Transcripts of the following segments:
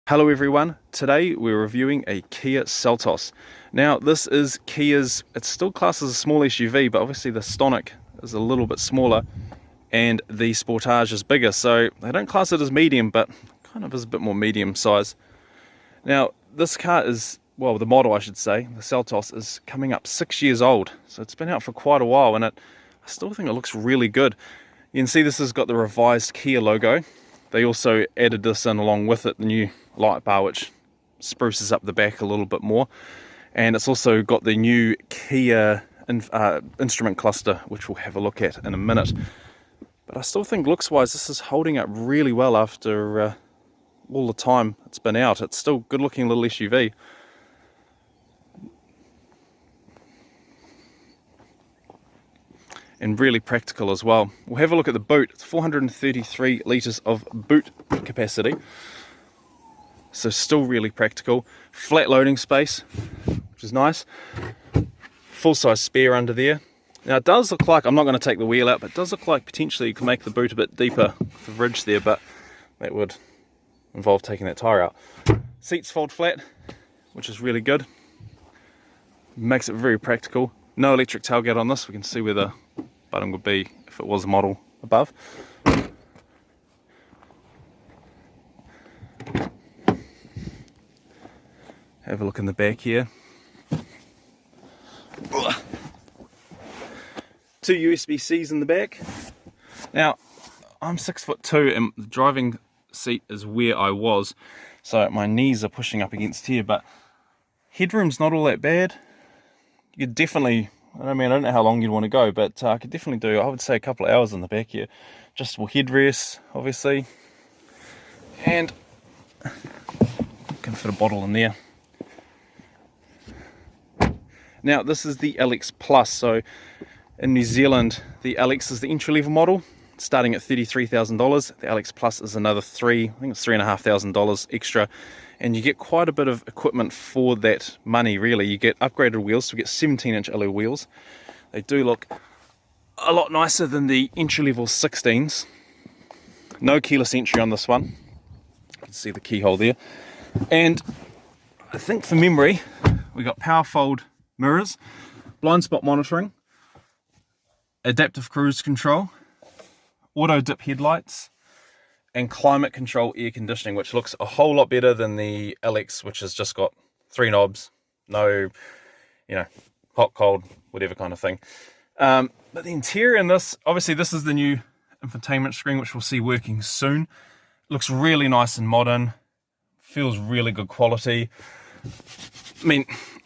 Hello everyone, today we're reviewing a Kia Seltos. Now this is Kia's, it's still classed as a small SUV, but obviously the Stonic is a little bit smaller and the Sportage is bigger, so they don't class it as medium, but kind of is a bit more medium size. Now this car is, well, the model I should say, the Seltos, is coming up 6 years old, so it's been out for quite a while, and I still think it looks really good. You can see this has got the revised Kia logo. They also added this in along with it, the new light bar, which spruces up the back a little bit more, and it's also got the new Kia instrument cluster, which we'll have a look at in a minute. But I still think looks wise this is holding up really well after all the time it's been out. It's still good looking little SUV. And really practical as well. We'll have a look at the boot. It's 433 litres of boot capacity. So still really practical. Flat loading space, which is nice. Full-size spare under there. Now it does look like, I'm not going to take the wheel out, but it does look like potentially you can make the boot a bit deeper with the ridge there, but that would involve taking that tyre out. Seats fold flat, which is really good. Makes it very practical. No electric tailgate on this. We can see where the button would be if it was a model above. Have a look in the back here. Two USB-Cs in the back. Now, I'm 6'2" and the driving seat is where I was, so my knees are pushing up against here, but headroom's not all that bad. You could definitely, I don't know how long you'd want to go, but I could definitely do, I would say, a couple of hours in the back here. Adjustable headrests, obviously, and you can fit a bottle in there. Now this is the LX Plus, so in New Zealand the LX is the entry-level model, starting at $33,000. The LX Plus is another $3,500 extra, and you get quite a bit of equipment for that money, really. You get upgraded wheels, so we get 17-inch alloy wheels. They do look a lot nicer than the entry-level 16s. No keyless entry on this one. You can see the keyhole there. And I think for memory, we got power fold mirrors, blind spot monitoring, adaptive cruise control, auto dip headlights, and climate control air conditioning, which looks a whole lot better than the LX, which has just got 3 knobs, no, hot, cold, whatever kind of thing. But the interior in this, obviously this is the new infotainment screen, which we'll see working soon. Looks really nice and modern, feels really good quality.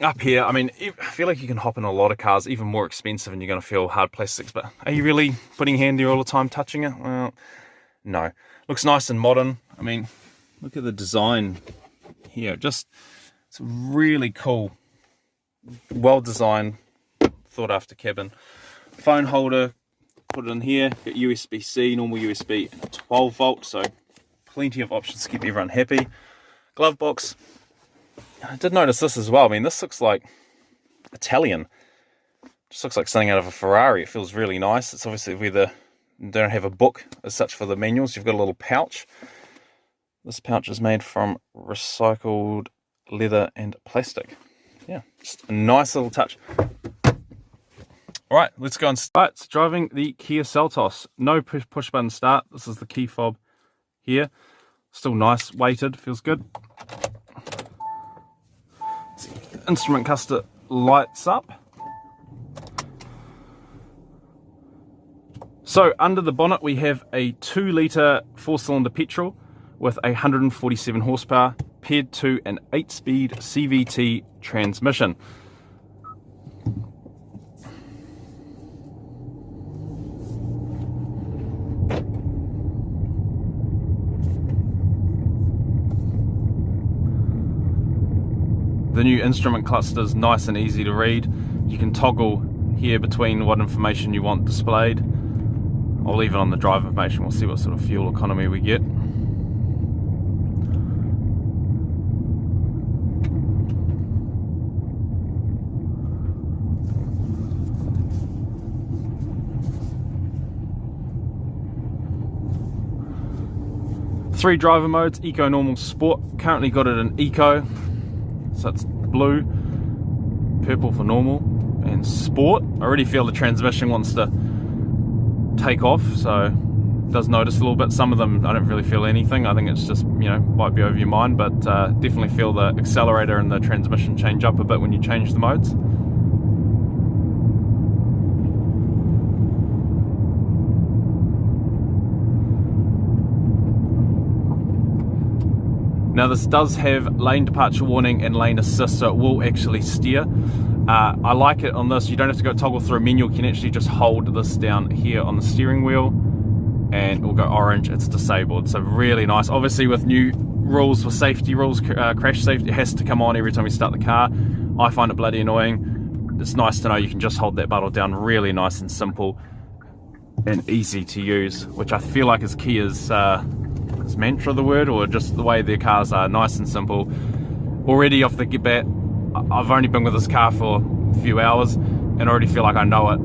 Up here, I feel like you can hop in a lot of cars, even more expensive, and you're going to feel hard plastics, but are you really putting your hand there all the time touching it? Well, no. Looks nice and modern. Look at the design here. It's really cool. Well designed, thought after cabin. Phone holder, put it in here. Got USB-C, normal USB, 12 volt, so plenty of options to keep everyone happy. Glove box. I did notice this as well. This looks like Italian. Just looks like something out of a Ferrari. It feels really nice. It's obviously where you don't have a book as such for the manuals. You've got a little pouch. This pouch is made from recycled leather and plastic. Yeah, just a nice little touch. Alright, let's go and start. So driving the Kia Seltos. No push button start. This is the key fob here. Still nice, weighted, feels good. Instrument cluster lights up. So under the bonnet we have a 2-litre 4-cylinder petrol with 147 horsepower paired to an 8-speed CVT transmission. The new instrument cluster is nice and easy to read. You can toggle here between what information you want displayed. I'll leave it on the drive information. We'll see what sort of fuel economy we get. 3 driver modes: Eco, Normal, Sport. Currently got it in Eco, so it's blue, purple for normal, and Sport. I already feel the transmission wants to take off, so it does notice a little bit. Some of them I don't really feel anything. I think it's just, you know, might be over your mind, but definitely feel the accelerator and the transmission change up a bit when you change the modes. Now this does have lane departure warning and lane assist, so it will actually steer. I like it on this, you don't have to go toggle through a menu, you can actually just hold this down here on the steering wheel and it will go orange, it's disabled. So really nice. Obviously with new rules for safety rules, crash safety, it has to come on every time you start the car. I find it bloody annoying. It's nice to know you can just hold that button down, really nice and simple and easy to use, which I feel like is Kia's mantra, the word, or just the way their cars are, nice and simple. Already off the bat, I've only been with this car for a few hours and I already feel like I know it,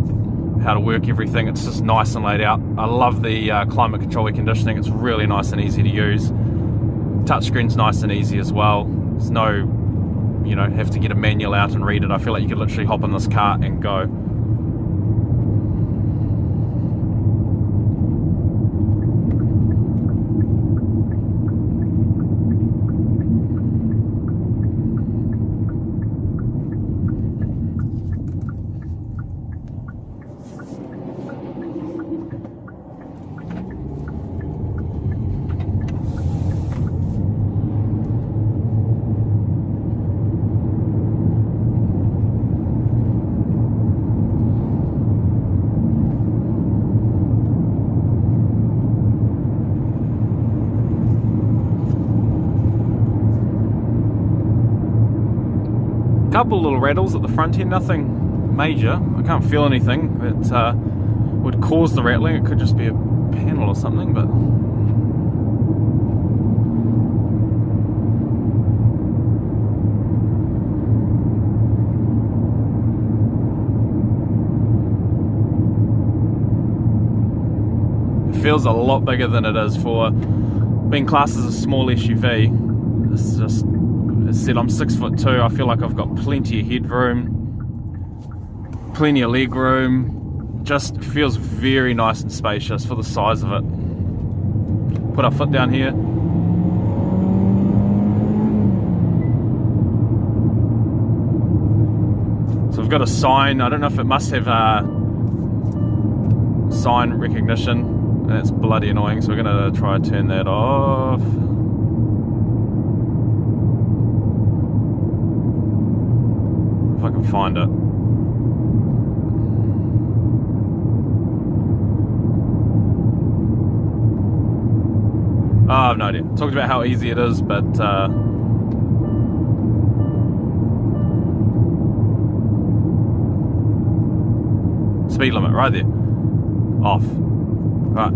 how to work everything. It's just nice and laid out. I love the climate control air conditioning. It's really nice and easy to use. Touchscreen's nice and easy as well. There's no, you know, have to get a manual out and read it. I feel like you could literally hop in this car and go. Couple little rattles at the front here, nothing major. I can't feel anything that would cause the rattling. It could just be a panel or something, but it feels a lot bigger than it is for being classed as a small SUV. It's just, as I said, I'm 6'2". I feel like I've got plenty of headroom, plenty of leg room. Just feels very nice and spacious for the size of it. Put our foot down here. So we've got a sign. I don't know if it must have sign recognition, and it's bloody annoying. So we're gonna try to turn that off. If I can find it. Oh, I have no idea. Talked about how easy it is, but speed limit right there. Off. Right.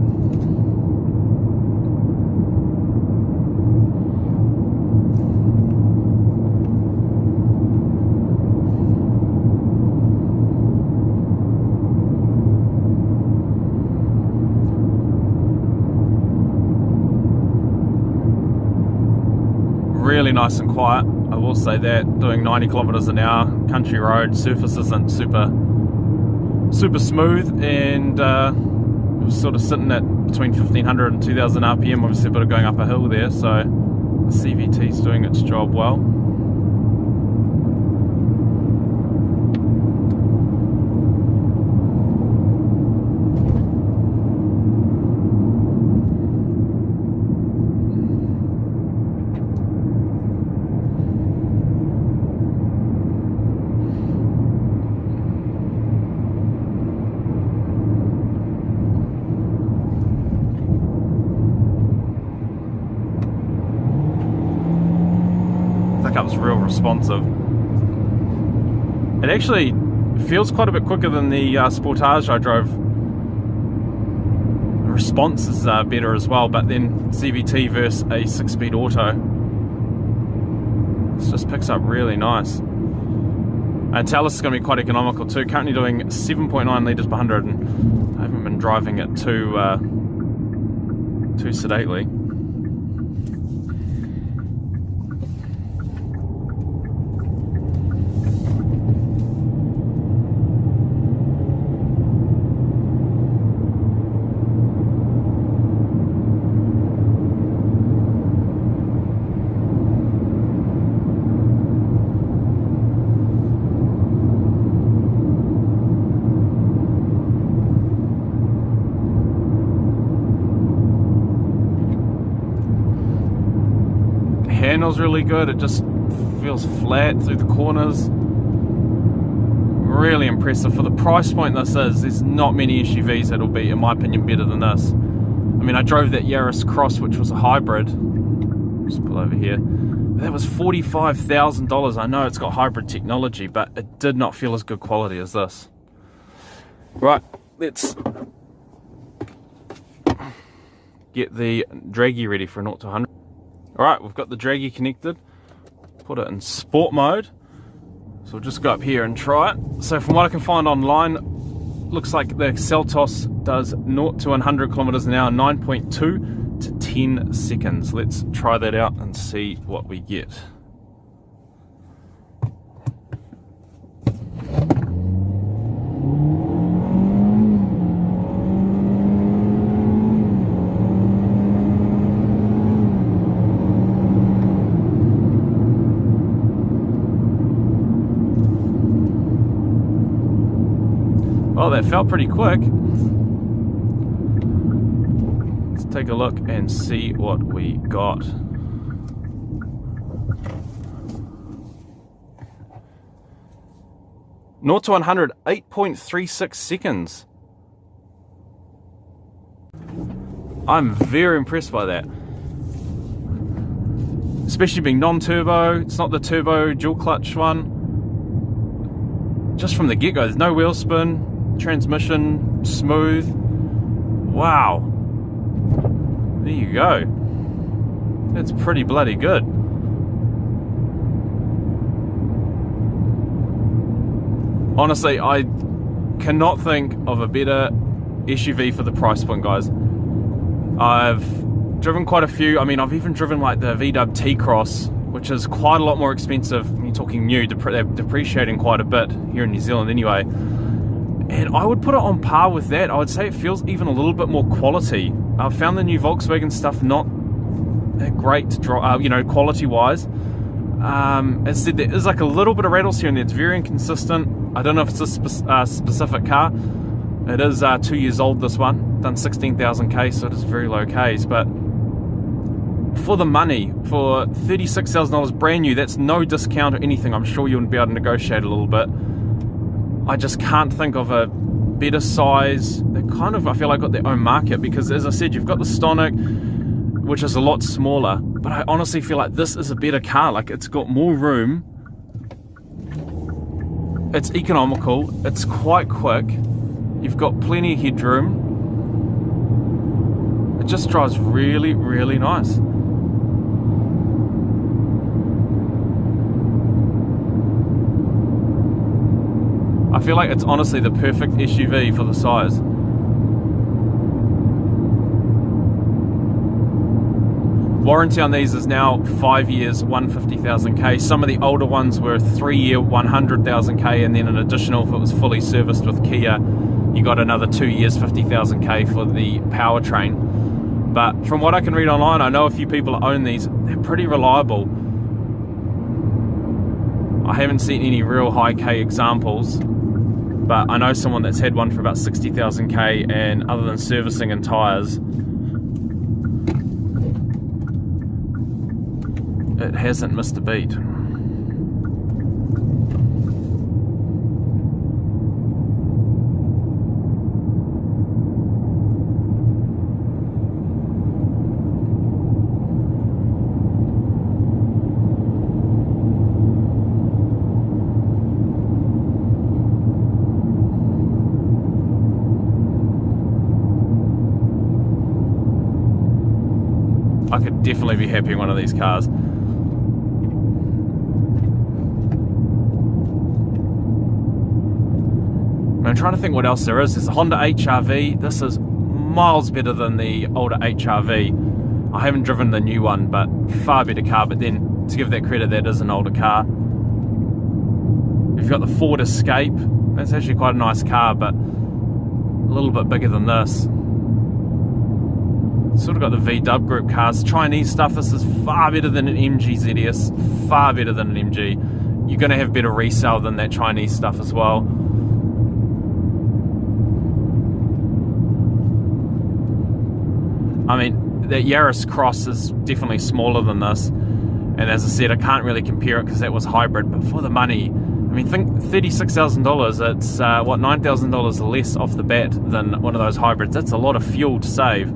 Really nice and quiet, I will say that. Doing 90 kilometers an hour, country road, surface isn't super smooth, and it was sort of sitting at between 1500 and 2000 RPM, obviously a bit of going up a hill there, so the CVT's doing its job well. Pickup's real responsive. It actually feels quite a bit quicker than the Sportage I drove. The response is better as well, but then CVT versus a 6-speed auto, it just picks up really nice. And Talis is going to be quite economical too. Currently doing 7.9 litres per 100, and I haven't been driving it too sedately. steering wheel's really good. It just feels flat through the corners. Really impressive. For the price point this is, there's not many SUVs that'll be, in my opinion, better than this. I mean, I drove that Yaris Cross, which was a hybrid. Just pull over here. That was $45,000. I know it's got hybrid technology, but it did not feel as good quality as this. Right, let's get the Draggy ready for 0 to 100. Alright, we've got the Draggy connected. Put it in sport mode. So we'll just go up here and try it. So from what I can find online, looks like the Seltos does 0 to 100 kilometers an hour, 9.2 to 10 seconds. Let's try that out and see what we get. Oh, that felt pretty quick. Let's take a look and see what we got. Naught to 100, 8.36 seconds. I'm very impressed by that. Especially being non-turbo. It's not the turbo dual clutch one. Just from the get-go, there's no wheel spin. Transmission smooth. Wow, there you go. That's pretty bloody good. Honestly, I cannot think of a better SUV for the price point, guys. I've driven quite a few. I mean, I've even driven like the VW T-Cross, which is quite a lot more expensive. You're talking new, they're depreciating quite a bit here in New Zealand anyway. And I would put it on par with that. I would say it feels even a little bit more quality. I've found the new Volkswagen stuff not that great to drive, you know, quality-wise. As I said, there is like a little bit of rattles here and there. It's very inconsistent. I don't know if it's a specific car. It is 2 years old, this one. Done 16,000 K, so it is very low Ks. But for the money, for $36,000 brand new, that's no discount or anything. I'm sure you'll be able to negotiate a little bit. I just can't think of a better size. They kind of, I feel like, got their own market, because as I said, you've got the Stonic, which is a lot smaller, but I honestly feel like this is a better car. Like, it's got more room, it's economical, it's quite quick, you've got plenty of headroom, it just drives really, really nice. I feel like it's honestly the perfect SUV for the size. Warranty on these is now 5 years, 150,000 K. Some of the older ones were 3 year, 100,000 K, and then an additional, if it was fully serviced with Kia, you got another 2 years, 50,000 K for the powertrain. But from what I can read online, I know a few people that own these. They're pretty reliable. I haven't seen any real high K examples, but I know someone that's had one for about 60,000 K, and other than servicing and tyres, it hasn't missed a beat. I could definitely be happy in one of these cars. I'm trying to think what else there is. There's a Honda HR-V. This is miles better than the older HR-V. I haven't driven the new one, but far better car. But then, to give that credit, that is an older car. You've got the Ford Escape. That's actually quite a nice car, but a little bit bigger than this. Sort of got the VW group cars. Chinese stuff, this is far better than an MG ZS. Far better than an MG. You're going to have better resale than that Chinese stuff as well. I mean, that Yaris Cross is definitely smaller than this. And as I said, I can't really compare it because that was hybrid, but for the money, I mean, think $36,000, it's what, $9,000 less off the bat than one of those hybrids. That's a lot of fuel to save.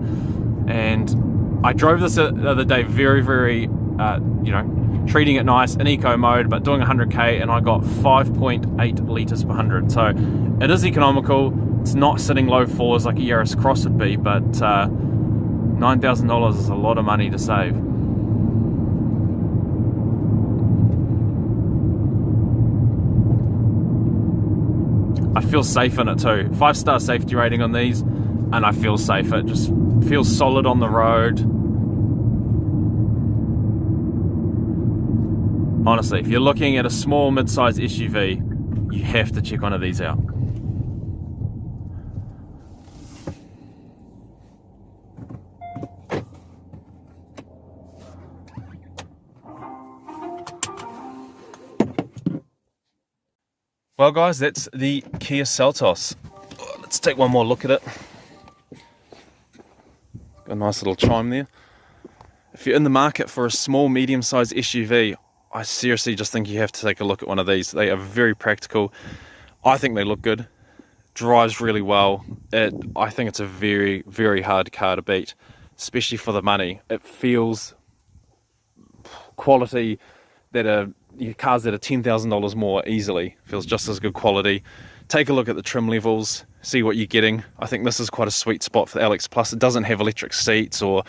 And I drove this the other day very, very, you know, treating it nice in eco mode, but doing 100k, and I got 5.8 litres per 100. So it is economical. It's not sitting low fours like a Yaris Cross would be, but $9,000 is a lot of money to save. I feel safe in it too. 5-star safety rating on these, and I feel safe. It just feels solid on the road. Honestly, if you're looking at a small mid-size SUV, you have to check one of these out. Well guys, that's the Kia Seltos. Let's take one more look at it. Got a nice little chime there. If you're in the market for a small, medium-sized SUV, I seriously just think you have to take a look at one of these. They are very practical. I think they look good. Drives really well. I think it's a very, very hard car to beat, especially for the money. It feels quality that cars that are $10,000 more easily feels just as good quality. Take a look at the trim levels, see what you're getting. I think this is quite a sweet spot for the LX Plus. It doesn't have electric seats or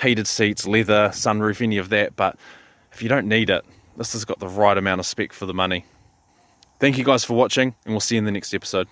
heated seats, leather, sunroof, any of that, but if you don't need it, this has got the right amount of spec for the money. Thank you guys for watching, and we'll see you in the next episode.